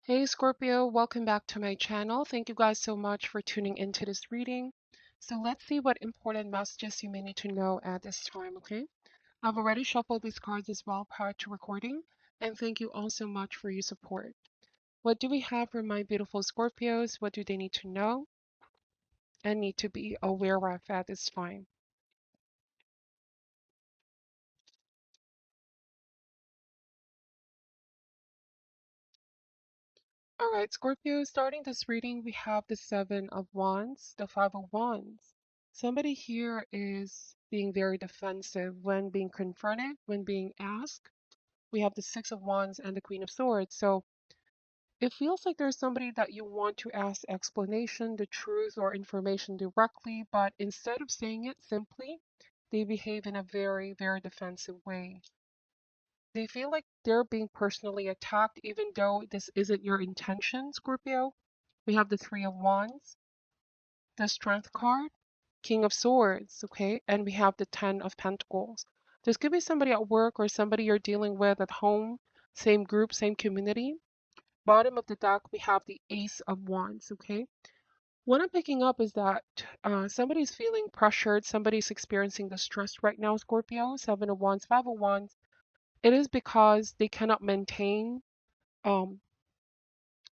Hey Scorpio, welcome back to my channel. Thank you guys so much for tuning into this reading. So let's see what important messages you may need to know at this time, okay? I've already shuffled these cards as well prior to recording, and thank you all so much for your support. What do we have for my beautiful Scorpios? What do they need to know and need to be aware of at this time? All right, Scorpio, starting this reading, we have the Seven of Wands, the Five of Wands. Somebody here is being very defensive when being confronted, when being asked. We have the Six of Wands and the Queen of Swords. So it feels like there's somebody that you want to ask explanation, the truth, or information directly, but instead of saying it simply, they behave in a very, very defensive way. They feel like they're being personally attacked, even though this isn't your intention, Scorpio. We have the Three of Wands, the Strength card, King of Swords, okay? And we have the Ten of Pentacles. This could be somebody at work or somebody you're dealing with at home, same group, same community. Bottom of the deck, we have the Ace of Wands, okay? What I'm picking up is that somebody's feeling pressured, somebody's experiencing the stress right now, Scorpio, Seven of Wands, Five of Wands. It is because they cannot maintain um,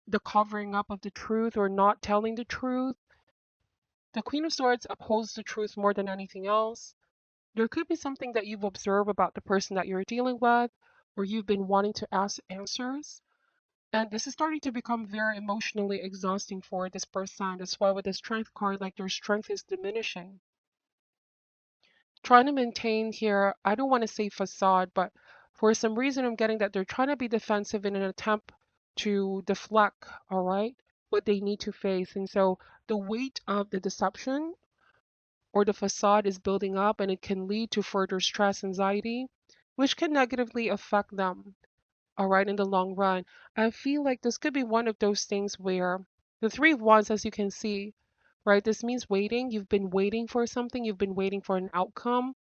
the covering up of the truth or not telling the truth. The Queen of Swords upholds the truth more than anything else. There could be something that you've observed about the person that you're dealing with, or you've been wanting to ask answers. And this is starting to become very emotionally exhausting for this person. That's why with the Strength card, like their strength is diminishing. Trying to maintain here, I don't want to say facade, but for some reason I'm getting that they're trying to be defensive in an attempt to deflect, all right, what they need to face. And so the weight of the deception or the facade is building up and it can lead to further stress, anxiety, which can negatively affect them, all right, in the long run. I feel like this could be one of those things where the Three of Wands, as you can see, right, this means waiting. You've been waiting for something, you've been waiting for an outcome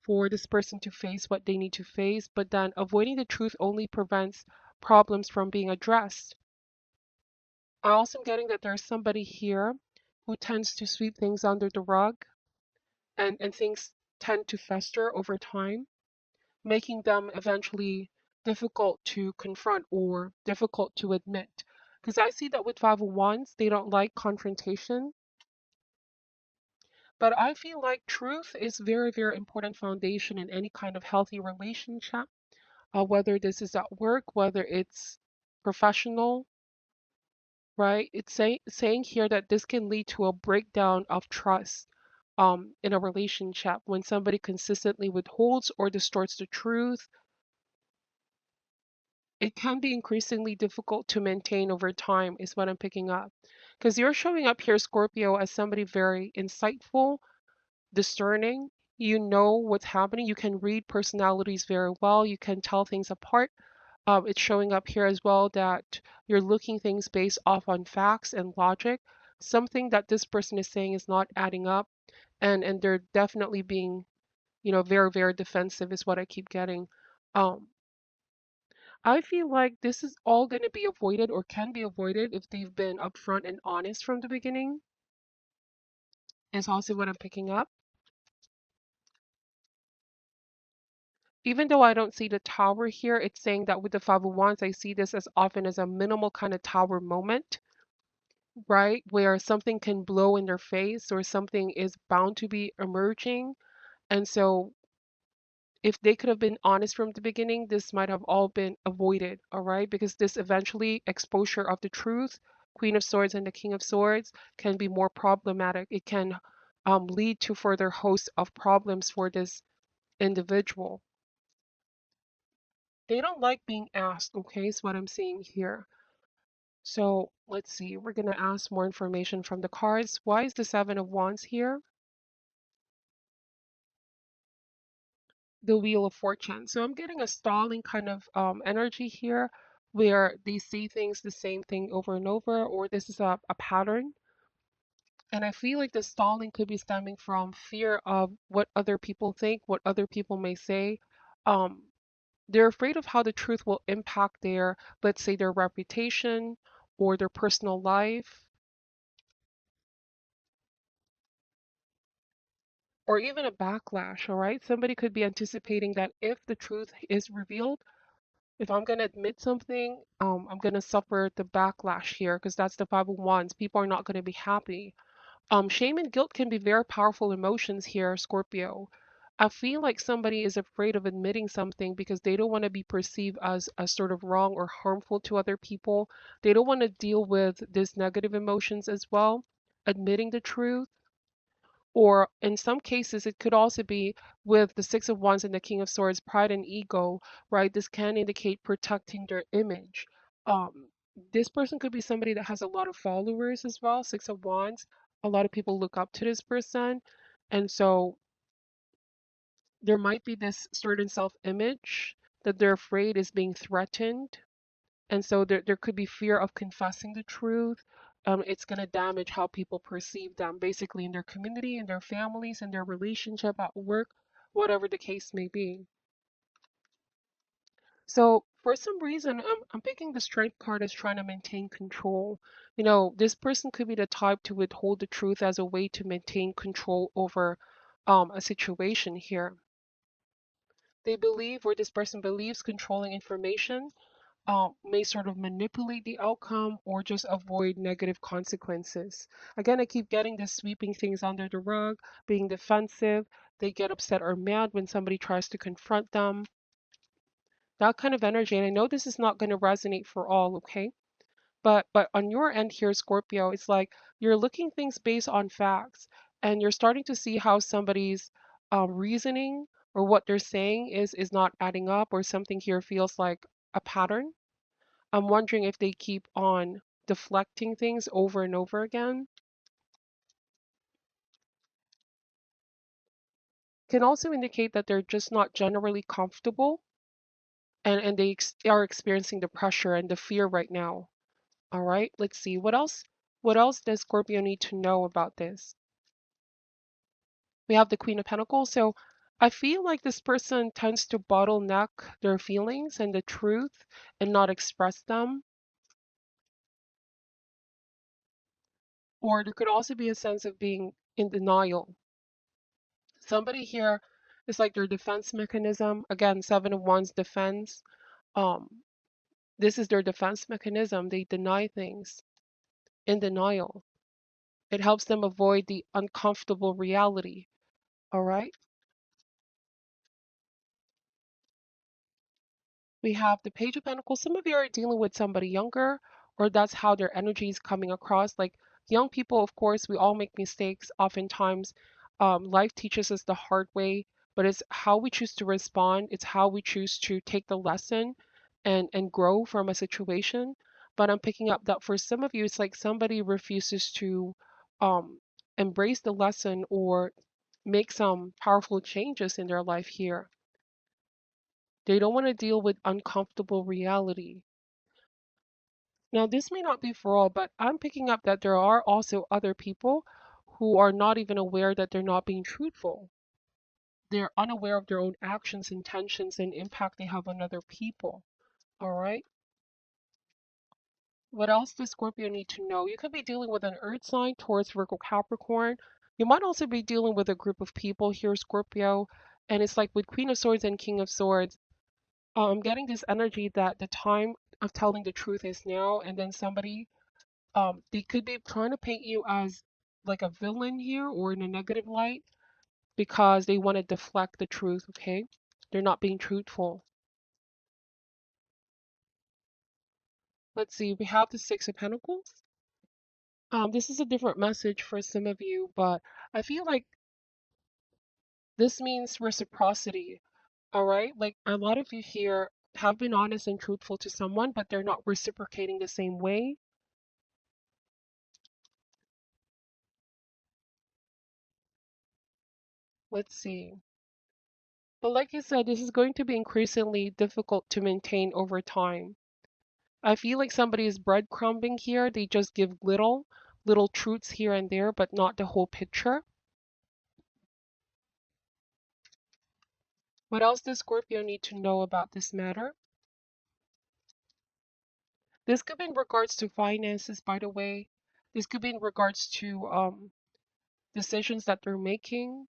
for this person to face what they need to face, but then avoiding the truth only prevents problems from being addressed. I also am getting that there's somebody here who tends to sweep things under the rug and things tend to fester over time, making them eventually difficult to confront or difficult to admit. Because I see that with 501s, they don't like confrontation, but I feel like truth is very, very important foundation in any kind of healthy relationship, whether this is at work, whether it's professional, right? It's saying here that this can lead to a breakdown of trust in a relationship when somebody consistently withholds or distorts the truth. It can be increasingly difficult to maintain over time, is what I'm picking up. Because you're showing up here, Scorpio, as somebody very insightful, discerning. You know what's happening. You can read personalities very well. You can tell things apart. It's showing up here as well that you're looking things based off on facts and logic. Something that this person is saying is not adding up, and they're definitely being, very, very defensive is what I keep getting. Um, I feel like this is all going to be avoided or can be avoided if they've been upfront and honest from the beginning, is also what I'm picking up. Even though I don't see the tower here, it's saying that with the Five of Wands, I see this as often as a minimal kind of tower moment, right? Where something can blow in their face or something is bound to be emerging. And so if they could have been honest from the beginning, this might have all been avoided, all right? Because this eventually exposure of the truth, Queen of Swords and the King of Swords, can be more problematic. It can lead to further host of problems for this individual. They don't like being asked, okay, is what I'm seeing here. So let's see, we're going to ask more information from the cards. Why is the Seven of Wands here? The Wheel of Fortune. So I'm getting a stalling kind of energy here where they see things the same thing over and over, or this is a pattern. And I feel like the stalling could be stemming from fear of what other people think, what other people may say. Um, They're afraid of how the truth will impact their, let's say, their reputation or their personal life, or even a backlash, all right? Somebody could be anticipating that if the truth is revealed, if I'm going to admit something, I'm going to suffer the backlash here because that's the 501s. People are not going to be happy. Shame and guilt can be very powerful emotions here, Scorpio. I feel like somebody is afraid of admitting something because they don't want to be perceived as sort of wrong or harmful to other people. They don't want to deal with these negative emotions as well, admitting the truth. Or in some cases, it could also be with the Six of Wands and the King of Swords, pride and ego, right? This can indicate protecting their image. This person could be somebody that has a lot of followers as well. Six of Wands, a lot of people look up to this person. And so there might be this certain self-image that they're afraid is being threatened, and so there could be fear of confessing the truth. It's going to damage how people perceive them, basically in their community, in their families, in their relationship at work, whatever the case may be. So for some reason, I'm picking the strength card as trying to maintain control. You know, this person could be the type to withhold the truth as a way to maintain control over a situation here. They believe, or this person believes, controlling information may sort of manipulate the outcome or just avoid negative consequences. Again, I keep getting this sweeping things under the rug, being defensive. They get upset or mad when somebody tries to confront them. That kind of energy. And I know this is not going to resonate for all, okay? But on your end here, Scorpio, it's like you're looking things based on facts, and you're starting to see how somebody's reasoning or what they're saying is not adding up, or something here feels like a pattern. I'm wondering if they keep on deflecting things over and over again. Can also indicate that they're just not generally comfortable, and they are experiencing the pressure and the fear right now. All right, let's see. What else? What else does Scorpio need to know about this? We have the Queen of Pentacles. So I feel like this person tends to bottleneck their feelings and the truth and not express them. Or there could also be a sense of being in denial. Somebody here is like their defense mechanism. Again, Seven of Wands defense. Um, this is their defense mechanism. They deny things in denial. It helps them avoid the uncomfortable reality. All right. We have the Page of Pentacles. Some of you are dealing with somebody younger, or that's how their energy is coming across. Like young people, of course, we all make mistakes. Oftentimes, life teaches us the hard way, but it's how we choose to respond. It's how we choose to take the lesson and grow from a situation. But I'm picking up that for some of you, it's like somebody refuses to um, embrace the lesson or make some powerful changes in their life here. They don't want to deal with uncomfortable reality. Now, this may not be for all, but I'm picking up that there are also other people who are not even aware that they're not being truthful. They're unaware of their own actions, intentions, and impact they have on other people. All right. What else does Scorpio need to know? You could be dealing with an earth sign, Taurus, Virgo, Capricorn. You might also be dealing with a group of people here, Scorpio. And it's like with Queen of Swords and King of Swords, I'm getting this energy that the time of telling the truth is now, and then somebody, they could be trying to paint you as like a villain here or in a negative light because they want to deflect the truth, okay? They're not being truthful. Let's see, we have the Six of Pentacles. This is a different message for some of you, but I feel like this means reciprocity, all right? Like a lot of you here have been honest and truthful to someone, but they're not reciprocating the same way. Let's see. But like I said, this is going to be increasingly difficult to maintain over time. I feel like somebody is breadcrumbing here. They just give little truths here and there, but not the whole picture. What else does Scorpio need to know about this matter? This could be in regards to finances, by the way. This could be in regards to decisions that they're making.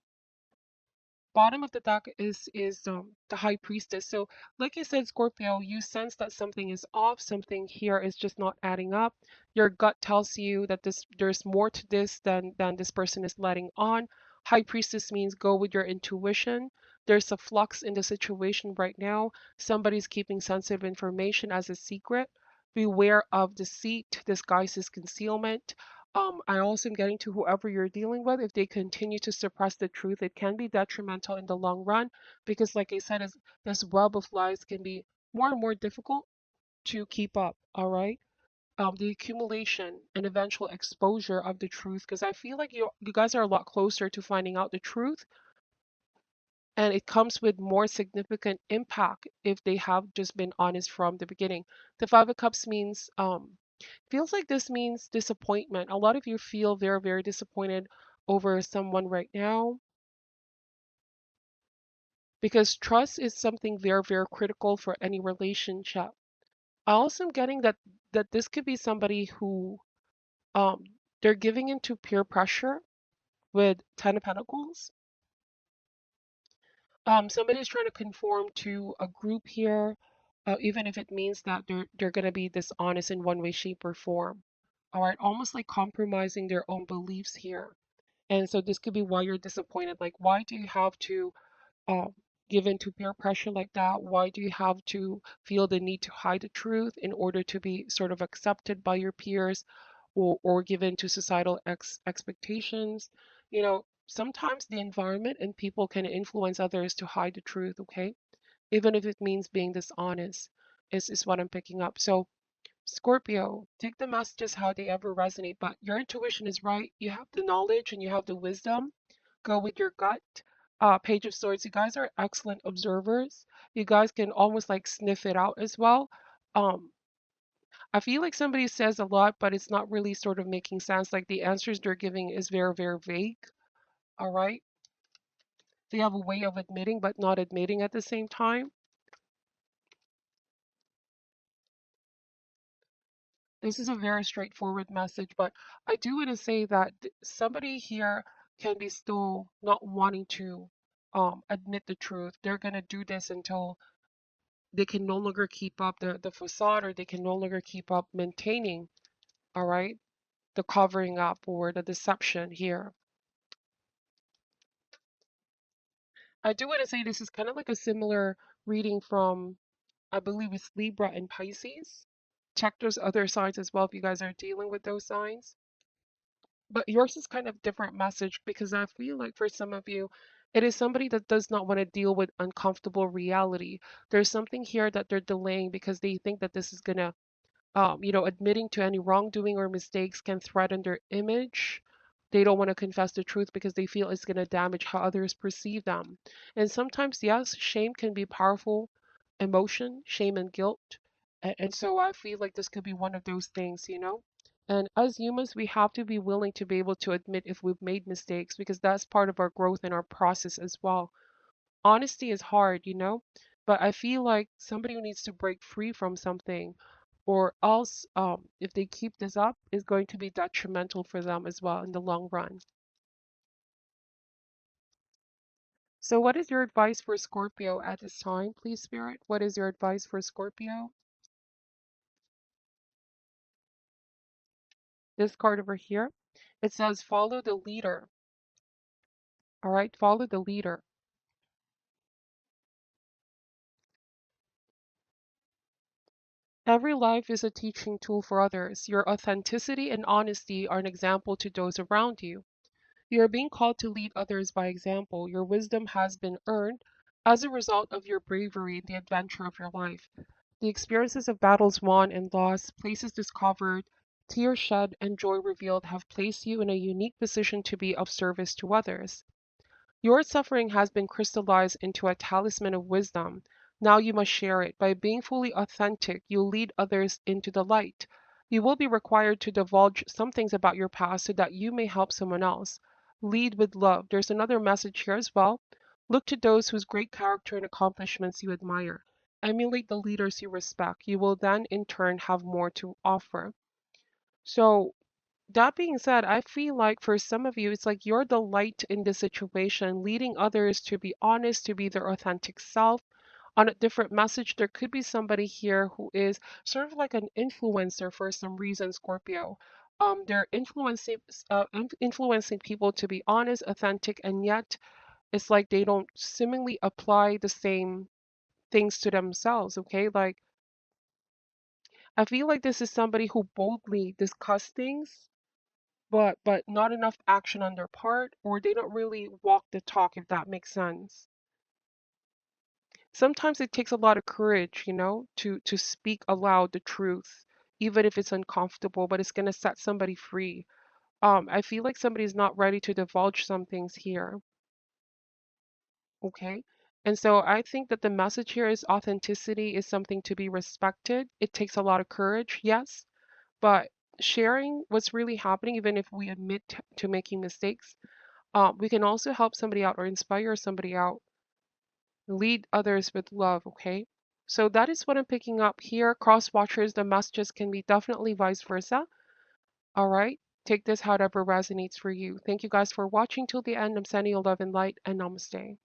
Bottom of the deck is the high priestess. So like I said, Scorpio, you sense that something is off, something here is just not adding up. Your gut tells you that there's more to this than this person is letting on. High priestess means go with your intuition. There's a flux in the situation right now. Somebody's keeping sensitive information as a secret. Beware of deceit disguises concealment. I also am getting to whoever you're dealing with. If they continue to suppress the truth, it can be detrimental in the long run because, like I said, this web of lies can be more and more difficult to keep up. All right. The accumulation and eventual exposure of the truth, because I feel like you guys are a lot closer to finding out the truth, and it comes with more significant impact if they have just been honest from the beginning. The Five of Cups means feels like this means disappointment. A lot of you feel very, very disappointed over someone right now because trust is something very, very critical for any relationship. I also am getting that this could be somebody who um they're giving into peer pressure with Ten of Pentacles. Somebody's trying to conform to a group here, even if it means that they're gonna be dishonest in one way, shape, or form. All right, almost like compromising their own beliefs here. And so this could be why you're disappointed. Like, why do you have to um, give in to peer pressure like that? Why do you have to feel the need to hide the truth in order to be sort of accepted by your peers or give in to societal expectations? Sometimes the environment and people can influence others to hide the truth, okay? Even if it means being dishonest, is what I'm picking up. So Scorpio, take the messages how they ever resonate, but your intuition is right. You have the knowledge and you have the wisdom. Go with your gut. Page of Swords, you guys are excellent observers. You guys can almost like sniff it out as well. Um, I feel like somebody says a lot, but it's not really sort of making sense. Like the answers they're giving is very, very vague. All right. They have a way of admitting, but not admitting at the same time. This is a very straightforward message, but I do want to say that somebody here can be still not wanting to admit the truth. They're going to do this until they can no longer keep up the facade or they can no longer keep up maintaining, all right, the covering up or the deception here. I do want to say this is kind of like a similar reading from, I believe it's Libra and Pisces. Check those other signs as well if you guys are dealing with those signs. But yours is kind of different message because I feel like for some of you, it is somebody that does not want to deal with uncomfortable reality. There's something here that they're delaying because they think that this is gonna, admitting to any wrongdoing or mistakes can threaten their image. They don't want to confess the truth because they feel it's gonna damage how others perceive them. And sometimes, yes, shame can be powerful emotion, shame and guilt. And so I feel like this could be one of those things. And as humans, we have to be willing to be able to admit if we've made mistakes because that's part of our growth and our process as well. Honesty is hard, but I feel like somebody who needs to break free from something or else, if they keep this up, is going to be detrimental for them as well in the long run. So, what is your advice for Scorpio at this time, please, Spirit? What is your advice for Scorpio? This card over here, it says follow the leader. All right, follow the leader. Every life is a teaching tool for others. Your authenticity and honesty are an example to those around you. You are being called to lead others by example. Your wisdom has been earned as a result of your bravery in the adventure of your life. The experiences of battles won and lost, places discovered, tears shed, and joy revealed have placed you in a unique position to be of service to others. Your suffering has been crystallized into a talisman of wisdom. Now you must share it. By being fully authentic, you lead others into the light. You will be required to divulge some things about your past so that you may help someone else. Lead with love. There's another message here as well. Look to those whose great character and accomplishments you admire. Emulate the leaders you respect. You will then, in turn, have more to offer. So, that being said, I feel like for some of you, it's like you're the light in this situation, leading others to be honest, to be their authentic self. On a different message, there could be somebody here who is sort of like an influencer for some reason, Scorpio. They're influencing people to be honest, authentic, and yet it's like they don't seemingly apply the same things to themselves. Okay, like I feel like this is somebody who boldly discuss things but not enough action on their part, or they don't really walk the talk, if that makes sense. Sometimes it takes a lot of courage, to speak aloud the truth, even if it's uncomfortable, but it's going to set somebody free. I feel like somebody's not ready to divulge some things here. Okay. And so I think that the message here is authenticity is something to be respected. It takes a lot of courage, yes, but sharing what's really happening, even if we admit to making mistakes, we can also help somebody out or inspire somebody out, lead others with love, okay? So that is what I'm picking up here. Cross watchers, the messages can be definitely vice versa. All right. Take this however resonates for you. Thank you guys for watching till the end. I'm sending you love and light, and namaste.